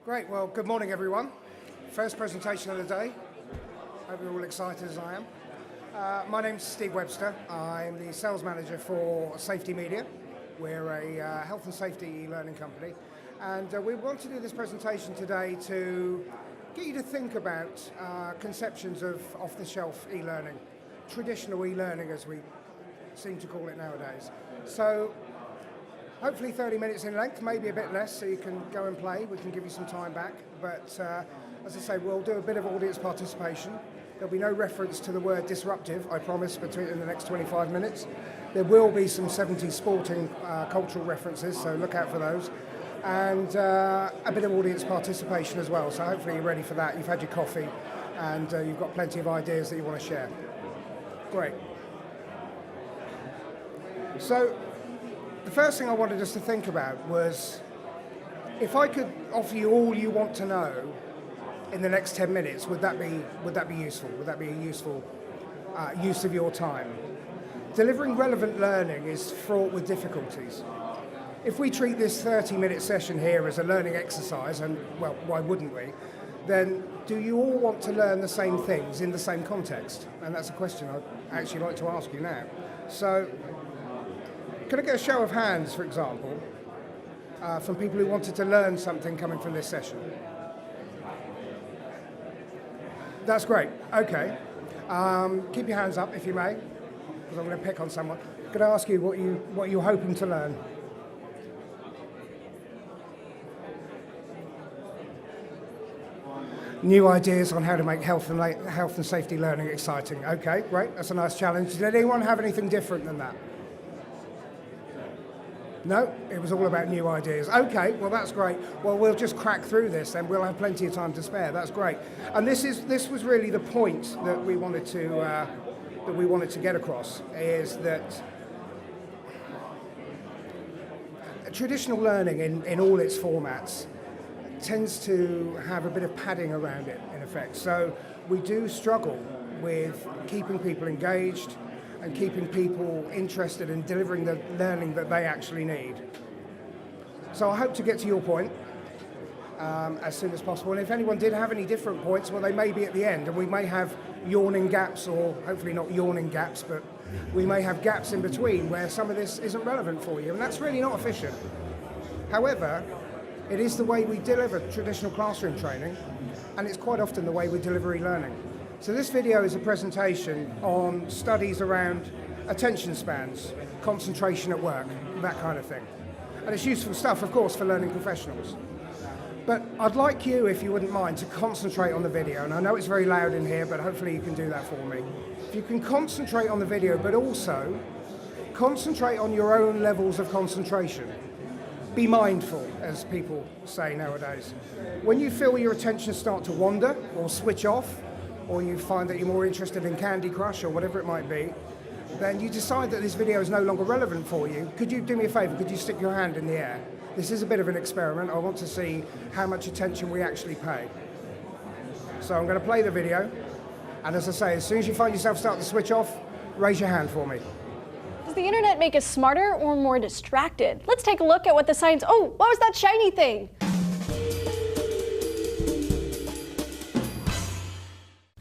Great, well, good morning everyone. First presentation of the day. Hope you're all excited as I am. My name's Steve Webster. I'm the sales manager for Safety Media. We're a health and safety e-learning company. And we want to do this presentation today to get you to think about conceptions of off-the-shelf e-learning, traditional e-learning as we seem to call it nowadays. So hopefully 30 minutes in length, maybe a bit less, so you can go and play. We can give you some time back. But as I say, we'll do a bit of audience participation. There'll be no reference to the word disruptive, I promise, in the next 25 minutes. There will be some 70s sporting cultural references, so look out for those. And a bit of audience participation as well, so hopefully you're ready for that. You've had your coffee, and you've got plenty of ideas that you want to share. Great. So, the first thing I wanted us to think about was, if I could offer you all you want to know in the next 10 minutes, would that be useful? Would that be a useful use of your time? Delivering relevant learning is fraught with difficulties. If we treat this 30-minute session here as a learning exercise, and well, why wouldn't we, then do you all want to learn the same things in the same context? And that's a question I'd actually like to ask you now. So, can I get a show of hands, for example, from people who wanted to learn something coming from this session? That's great. Okay. Keep your hands up, if you may, because I'm going to pick on someone. Could I ask you what you're hoping to learn? New ideas on how to make health and safety learning exciting. Okay, great. That's a nice challenge. Did anyone have anything different than that? No, it was all about new ideas. Okay, well that's great. Well, we'll just crack through this, then we'll have plenty of time to spare. That's great. And this was really the point that we wanted to get across, is that traditional learning in all its formats tends to have a bit of padding around it, in effect. So we do struggle with keeping people engaged and keeping people interested in delivering the learning that they actually need. So I hope to get to your point as soon as possible. And if anyone did have any different points, well, they may be at the end, and we may have yawning gaps, or hopefully not yawning gaps, but we may have gaps in between where some of this isn't relevant for you, and that's really not efficient. However, it is the way we deliver traditional classroom training, and it's quite often the way we deliver e-learning. So this video is a presentation on studies around attention spans, concentration at work, that kind of thing. And it's useful stuff, of course, for learning professionals. But I'd like you, if you wouldn't mind, to concentrate on the video. And I know it's very loud in here, but hopefully you can do that for me. If you can concentrate on the video, but also concentrate on your own levels of concentration. Be mindful, as people say nowadays. When you feel your attention start to wander or switch off, or you find that you're more interested in Candy Crush or whatever it might be, then you decide that this video is no longer relevant for you. Could you do me a favor? Could you stick your hand in the air? This is a bit of an experiment. I want to see how much attention we actually pay. So I'm going to play the video, and as I say, as soon as you find yourself starting to switch off, raise your hand for me. Does the internet make us smarter or more distracted? Let's take a look at what the science... Oh, what was that shiny thing?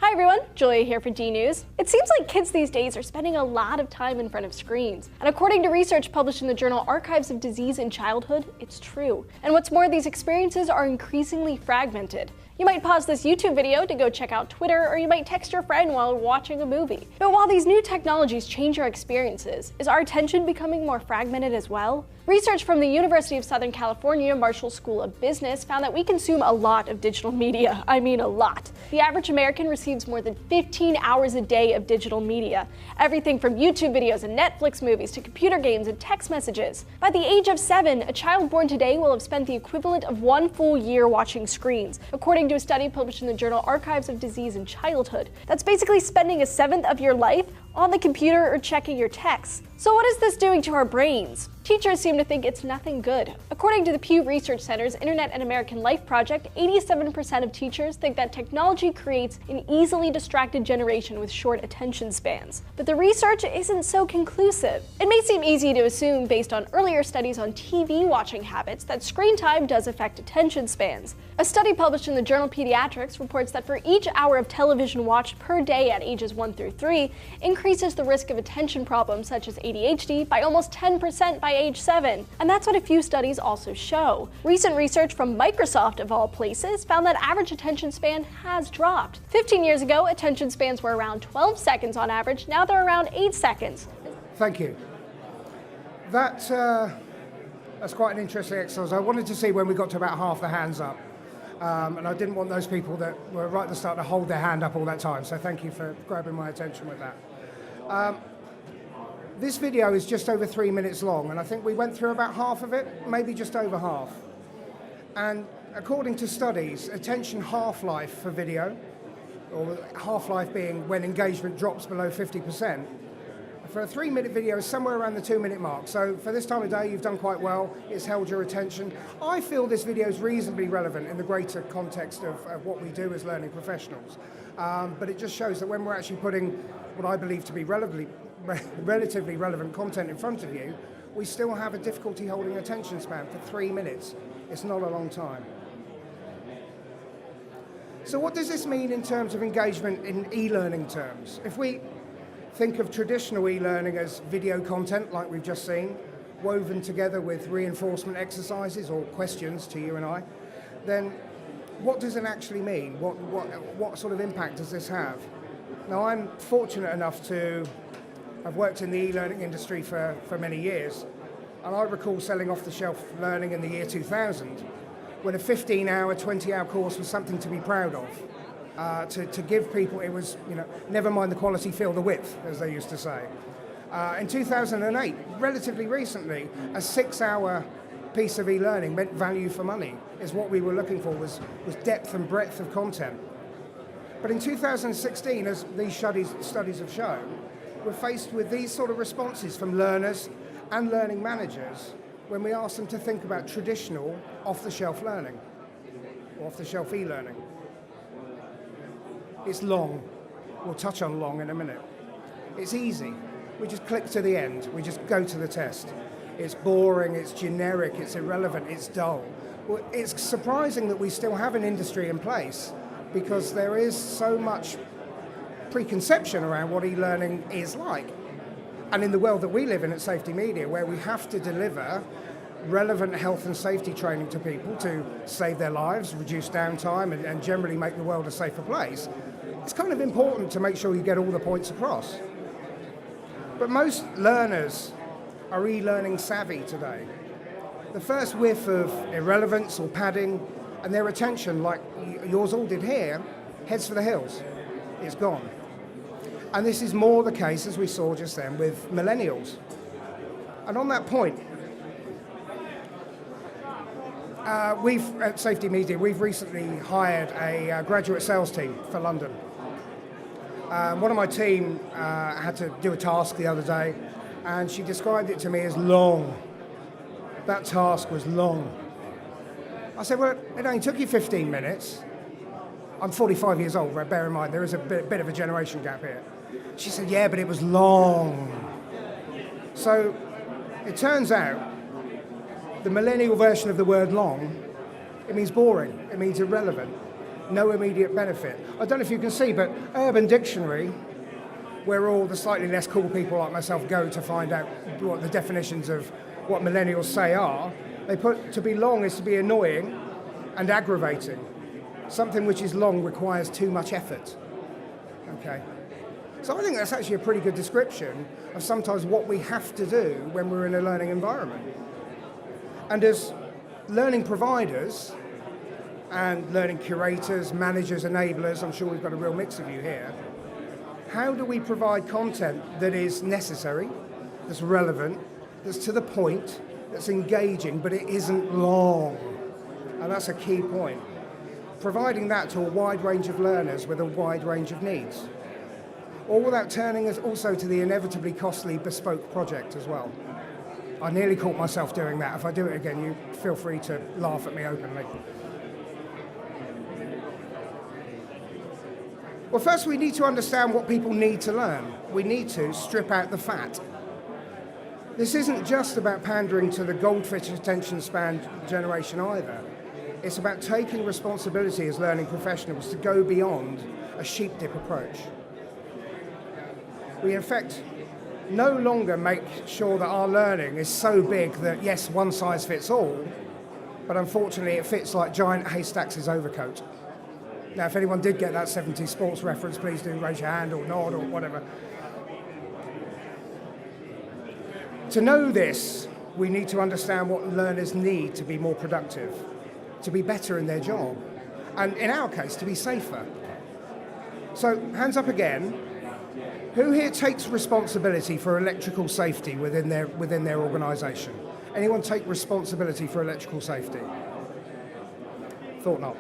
Hi everyone, Julia here for DNews. It seems like kids these days are spending a lot of time in front of screens. And according to research published in the journal Archives of Disease in Childhood, it's true. And what's more, these experiences are increasingly fragmented. You might pause this YouTube video to go check out Twitter, or you might text your friend while watching a movie. But while these new technologies change our experiences, is our attention becoming more fragmented as well? Research from the University of Southern California Marshall School of Business found that we consume a lot of digital media. I mean a lot. The average American receives more than 15 hours a day of digital media. Everything from YouTube videos and Netflix movies to computer games and text messages. By the age of 7, a child born today will have spent the equivalent of 1 full year watching screens, according to a study published in the journal Archives of Disease in Childhood. That's basically spending a 7th of your life on the computer, or checking your texts. So what is this doing to our brains? Teachers seem to think it's nothing good. According to the Pew Research Center's Internet and American Life project, 87% of teachers think that technology creates an easily distracted generation with short attention spans. But the research isn't so conclusive. It may seem easy to assume, based on earlier studies on TV watching habits, that screen time does affect attention spans. A study published in the journal Pediatrics reports that for each hour of television watched per day at ages 1 through 3 increases the risk of attention problems such as ADHD by almost 10% by age 7. And that's what a few studies also show. Recent research from Microsoft, of all places, found that average attention span has dropped. 15 years ago, attention spans were around 12 seconds on average. Now they're around 8 seconds. Thank you. That's quite an interesting exercise. I wanted to see when we got to about half the hands up. And I didn't want those people that were right at the start to hold their hand up all that time. So thank you for grabbing my attention with that. This video is just over 3 minutes long, and I think we went through about half of it, maybe just over half. And according to studies, attention half-life for video, or half-life being when engagement drops below 50%, for a 3-minute video is somewhere around the 2-minute mark. So for this time of day, you've done quite well. It's held your attention. I feel this video is reasonably relevant in the greater context of what we do as learning professionals. But it just shows that when we're actually putting what I believe to be relatively relevant content in front of you, we still have a difficulty holding attention span for 3 minutes. It's not a long time. So what does this mean in terms of engagement in e-learning terms? If we think of traditional e-learning as video content, like we've just seen, woven together with reinforcement exercises or questions to you and I, then what does it actually mean? What sort of impact does this have? Now, I'm fortunate enough to have worked in the e-learning industry for many years, and I recall selling off-the-shelf learning in the year 2000, when a 15-hour, 20-hour course was something to be proud of. To give people, it was, never mind the quality, feel the width, as they used to say. In 2008, relatively recently, a 6-hour piece of e-learning meant value for money, is what we were looking for, was depth and breadth of content. But in 2016, as these studies have shown, we're faced with these sort of responses from learners and learning managers when we ask them to think about traditional off-the-shelf learning, or off-the-shelf e-learning. It's long. We'll touch on long in a minute. It's easy. We just click to the end. We just go to the test. It's boring, it's generic, it's irrelevant, it's dull. Well, it's surprising that we still have an industry in place, because there is so much preconception around what e-learning is like. And in the world that we live in at Safety Media, where we have to deliver relevant health and safety training to people to save their lives, reduce downtime, and generally make the world a safer place, it's kind of important to make sure you get all the points across. But most learners are e-learning savvy today. The first whiff of irrelevance or padding, and their attention, like yours all did here, heads for the hills. It's gone. And this is more the case, as we saw just then, with millennials. And on that point, at Safety Media, we've recently hired a graduate sales team for London. One of my team had to do a task the other day, and she described it to me as long. That task was long. I said, well, it only took you 15 minutes. I'm 45 years old, right? Bear in mind, there is a bit of a generation gap here. She said, yeah, but it was long. So it turns out the millennial version of the word long, it means boring, it means irrelevant, no immediate benefit. I don't know if you can see, but Urban Dictionary, where all the slightly less cool people like myself go to find out what the definitions of what millennials say are, they put to be long is to be annoying and aggravating. Something which is long requires too much effort. Okay. So I think that's actually a pretty good description of sometimes what we have to do when we're in a learning environment. And as learning providers and learning curators, managers, enablers, I'm sure we've got a real mix of you here, how do we provide content that is necessary, that's relevant, that's to the point, that's engaging, but it isn't long? And that's a key point. Providing that to a wide range of learners with a wide range of needs. all without turning us also to the inevitably costly bespoke project as well. I nearly caught myself doing that. If I do it again, you feel free to laugh at me openly. Well, first we need to understand what people need to learn. We need to strip out the fat. This isn't just about pandering to the goldfish attention span generation either. It's about taking responsibility as learning professionals to go beyond a sheep dip approach. We, in fact, no longer make sure that our learning is so big that, yes, one size fits all, but unfortunately it fits like giant haystacks' overcoat. Now, if anyone did get that 70s sports reference, please do raise your hand or nod or whatever. To know this, we need to understand what learners need to be more productive, to be better in their job, and in our case, to be safer. So, hands up again. Who here takes responsibility for electrical safety within their organisation? Anyone take responsibility for electrical safety? Thought not.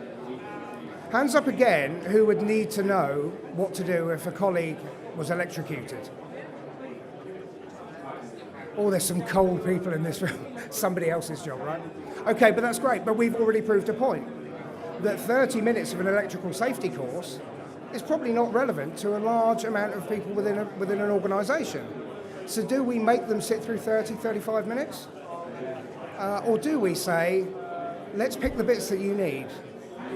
Hands up again who would need to know what to do if a colleague was electrocuted. Oh, there's some cold people in this room. Somebody else's job, right? Okay, but that's great. But we've already proved a point that 30 minutes of an electrical safety course is probably not relevant to a large amount of people within an organisation. So do we make them sit through 30, 35 minutes? Or do we say, let's pick the bits that you need.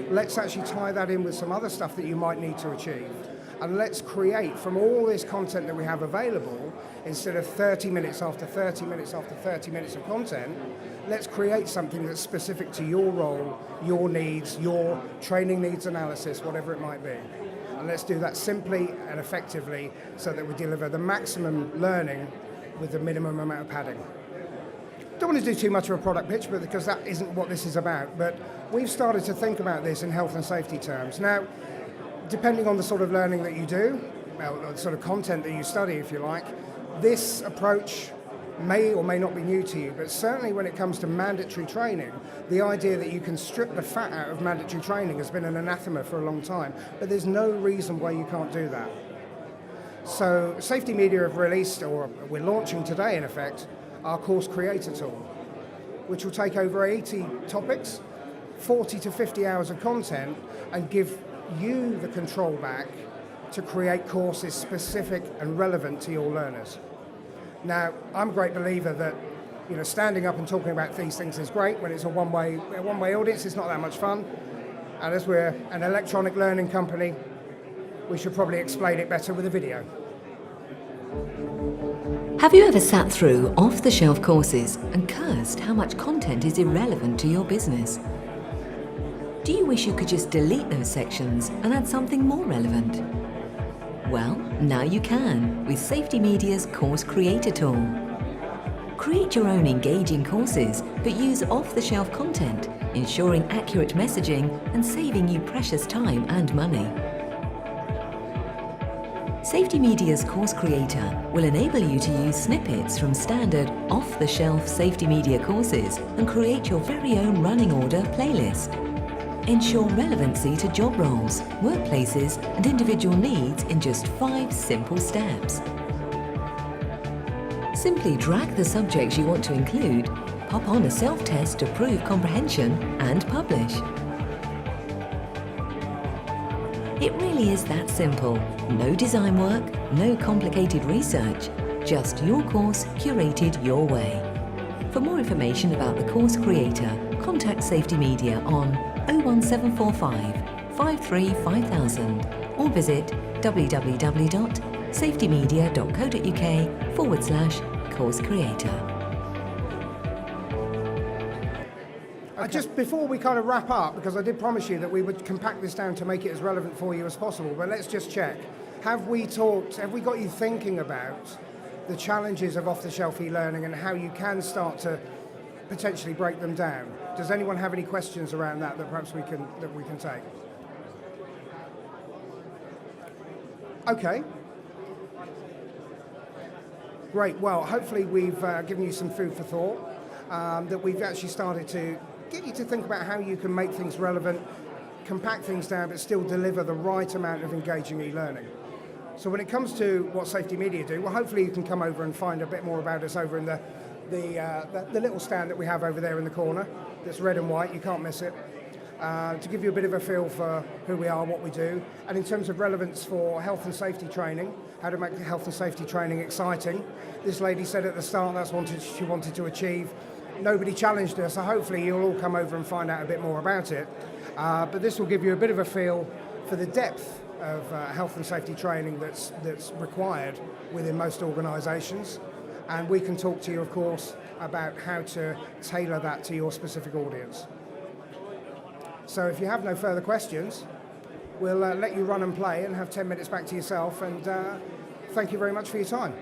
Let's actually tie that in with some other stuff that you might need to achieve. And let's create from all this content that we have available, instead of 30 minutes after 30 minutes after 30 minutes of content, let's create something that's specific to your role, your needs, your training needs analysis, whatever it might be. And let's do that simply and effectively so that we deliver the maximum learning with the minimum amount of padding. Don't want to do too much of a product pitch, but because that isn't what this is about. But we've started to think about this in health and safety terms. Now, depending on the sort of learning that you do, well, the sort of content that you study, if you like, this approach may or may not be new to you, but certainly when it comes to mandatory training, the idea that you can strip the fat out of mandatory training has been an anathema for a long time, but there's no reason why you can't do that. So Safety Media have released, or we're launching today in effect, our course creator tool, which will take over 80 topics, 40 to 50 hours of content, and give you the control back to create courses specific and relevant to your learners. Now, I'm a great believer that, standing up and talking about these things is great. When it's a one-way audience, it's not that much fun. And as we're an electronic learning company, we should probably explain it better with a video. Have you ever sat through off-the-shelf courses and cursed how much content is irrelevant to your business? Do you wish you could just delete those sections and add something more relevant? Well, now you can with Safety Media's Course Creator tool. Create your own engaging courses, but use off-the-shelf content, ensuring accurate messaging and saving you precious time and money. Safety Media's Course Creator will enable you to use snippets from standard off-the-shelf Safety Media courses and create your very own running order playlist. Ensure relevancy to job roles, workplaces and individual needs in just 5 simple steps. Simply drag the subjects you want to include, pop on a self-test to prove comprehension and publish. It really is that simple. No design work, no complicated research, just your course curated your way. For more information about the Course Creator, contact Safety Media on 01745 53 5000 or visit www.safetymedia.co.uk/Course Creator. Just before we kind of wrap up, because I did promise you that we would compact this down to make it as relevant for you as possible, but let's just check. Have we got you thinking about the challenges of off-the-shelf e-learning and how you can start to potentially break them down? Does anyone have any questions around that perhaps we can take? Okay. Great. Well, hopefully we've given you some food for thought, that we've actually started to get you to think about how you can make things relevant, compact things down, but still deliver the right amount of engaging e-learning. So when it comes to what Safety Media do, well, hopefully you can come over and find a bit more about us over in the little stand that we have over there in the corner. That's red and white, you can't miss it. To give you a bit of a feel for who we are, what we do, and in terms of relevance for health and safety training, how to make health and safety training exciting. This lady said at the start that's what she wanted to achieve. Nobody challenged her, so hopefully you'll all come over and find out a bit more about it. But this will give you a bit of a feel for the depth of health and safety training that's required within most organisations. And we can talk to you, of course, about how to tailor that to your specific audience. So if you have no further questions, we'll let you run and play and have 10 minutes back to yourself, and thank you very much for your time.